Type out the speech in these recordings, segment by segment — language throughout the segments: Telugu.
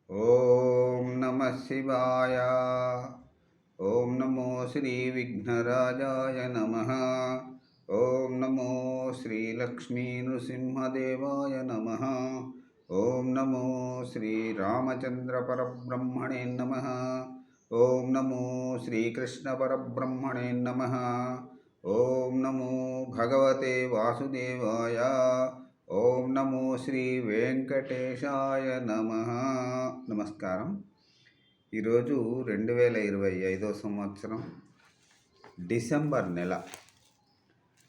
ఓం నమ శివాయ. ఓం నమో శ్రీ విఘ్నరాజాయ నమ. ఓం నమో శ్రీ లక్ష్మీ నృసింహదేవాయ నమ. ఓం నమో శ్రీ రామచంద్ర పరబ్రహ్మణే నమ. ఓం నమో శ్రీకృష్ణ పరబ్రహ్మణే నమ. ఓం నమో భగవతే వాసుదేవాయ. ఓం నమో శ్రీ వెంకటేశాయ నమ. నమస్కారం. ఈరోజు 2025 సంవత్సరం డిసెంబర్ నెల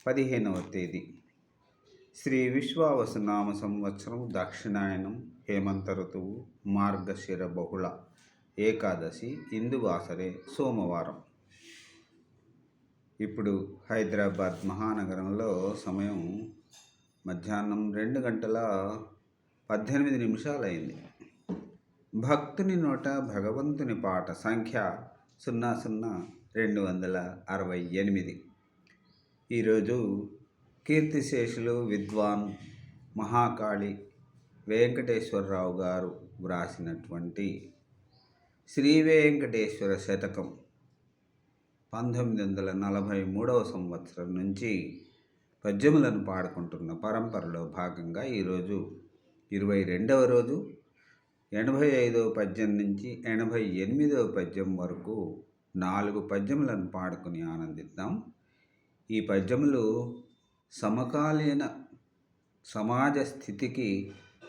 15వ తేదీ. శ్రీ విశ్వావసునామ సంవత్సరం దక్షిణాయనం, హేమంత ఋతువు, మార్గశిర బహుళ ఏకాదశి, ఇందువాసరే సోమవారం. ఇప్పుడు హైదరాబాద్ మహానగరంలో సమయం మధ్యాహ్నం 2:18 అయింది. భక్తుని నోట భగవంతుని పాట సంఖ్య 00268. ఈరోజు కీర్తిశేషులు విద్వాన్ మహాకాళి వెంకటేశ్వరరావు గారు వ్రాసినటువంటి శ్రీ వెంకటేశ్వర శతకం 1943 సంవత్సరం నుంచి పద్యములను పాడుకుంటున్న పరంపరలో భాగంగా ఈరోజు 22వ రోజు 85వ పద్యం నుంచి 88వ పద్యం వరకు 4 పద్యములను పాడుకుని ఆనందిద్దాం. ఈ పద్యములు సమకాలీన సమాజ స్థితికి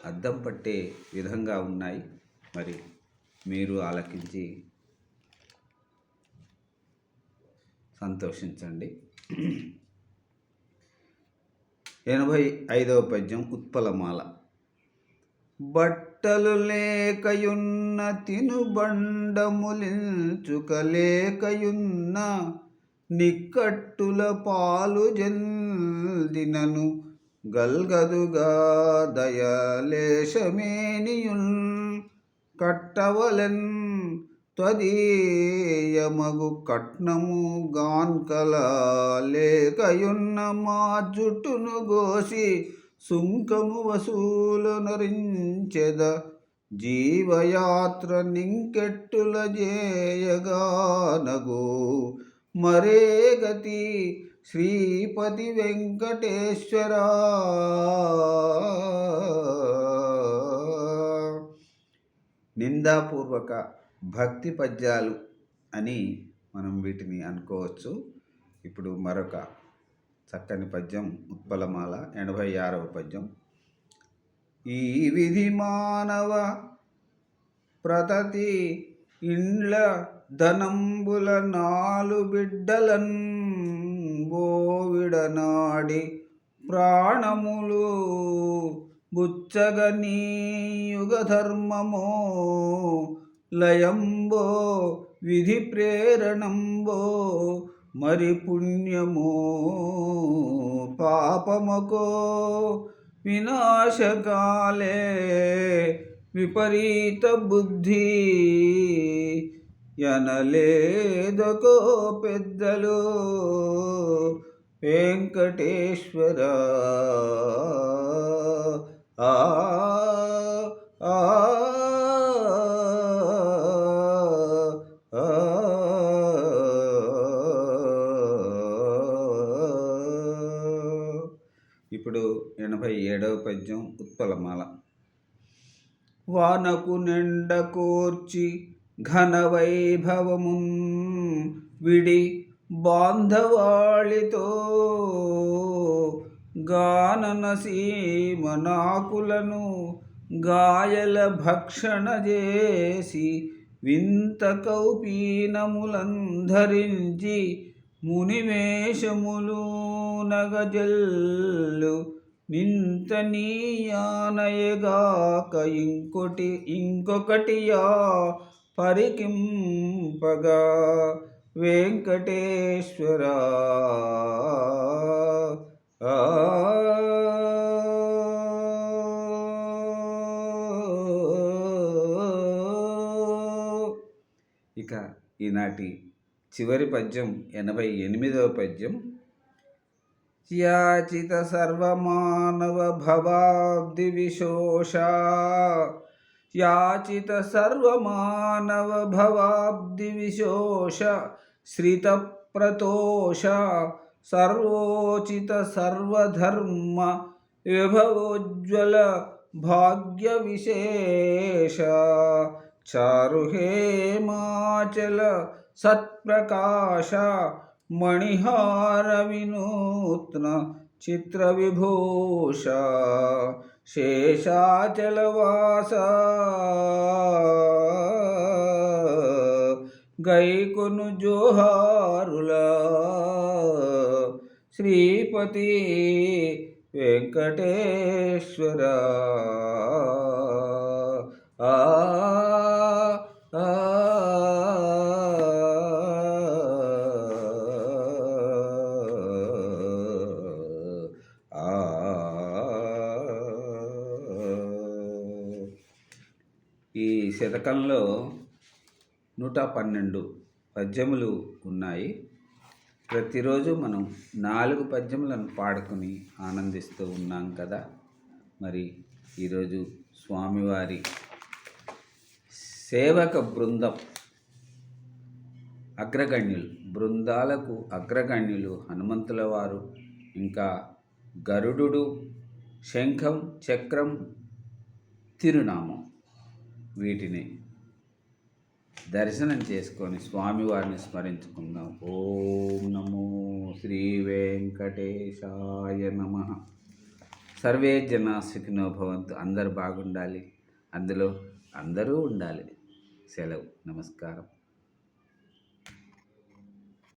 అద్దం పట్టే విధంగా ఉన్నాయి. మరి మీరు ఆలకించి సంతోషించండి. 85వ పద్యం ఉత్పలమాల. బట్టలు లేకయున్న తినుబండములించుకలేకయున్న నిక్కట్టుల పాలు జల్దినను గల్గదుగా దయలేశమేనియున్ కట్టవలెన్ త్వదీయమగు కట్నము గాన్కల లేకయున్న మా జుట్టును గోసి సుంకము వసూలు నరించెద జీవయాత్ర నింకెట్టుల జేయగానగు మరే గతి శ్రీపతి వెంకటేశ్వర. నిందాపూర్వక భక్తి పద్యాలు అని మనం వీటిని అనుకోవచ్చు. ఇప్పుడు మరొక చక్కని పద్యం ఉత్పలమాల 86వ పద్యం. ఈ విధి మానవ ప్రతతి ఇండ్ల ధనంబుల 4 బిడ్డలన్ బోవిడనాడి ప్రాణములు బుచ్చగనీ యుగ ధర్మమో లయంబో విధి ప్రేరణంబో మరి పుణ్యమో పాపమకో వినాశకాలే విపరీత బుద్ధి ఎనలేదకో పెద్దలు వెంకటేశ్వర. ఆ ఇప్పుడు 87వ పద్యం ఉత్పలమాల. వానకు నిండ కోర్చి ఘన వైభవమున్ విడి బాంధవాళితో గానన సీమనాకులను గాయల భక్షణ చేసి వింత కౌపీనములంధరించి మునివేషములు నగజల్లు నింత నీయానయగాక ఇంకొకటియా పరికింపగా వెంకటేశ్వర. ఇక ఈనాటి చివరి పద్యం 88వ పద్యం. యాచిత సర్వమానవ భవాబ్ది విశోష యాచిత సర్వమానవ భవాబ్ది విశోష శ్రిత ప్రతోష సర్వోచిత సర్వధర్మ విభవోజ్వల భాగ్య విశేష చారు హేమాచల సత్ప్రకాశ మణిహార వినూత్న చిత్ర విభూష శేషాచలవాస గైకొను జోహారుల శ్రీపతి వెంకటేశ్వర ఆ ఆ ఈ శతకంలో 112 పద్యములు ఉన్నాయి. ప్రతిరోజు మనం 4 పద్యములను పాడుకొని ఆనందిస్తూ ఉన్నాం కదా. మరి ఈరోజు స్వామివారి సేవక బృందం అగ్రగణ్యులు, బృందాలకు అగ్రగణ్యులు హనుమంతుల వారు, ఇంకా గరుడు, శంఖం, చక్రం, తిరునామం, వీటిని దర్శనం చేసుకొని స్వామివారిని స్మరించుకుందాం. ఓం నమో శ్రీ వెంకటేశాయ నమః. సర్వే జనా సుఖినో భవంతు. అందరూ బాగుండాలి, అందులో అందరూ ఉండాలి. సెలవు. నమస్కారం.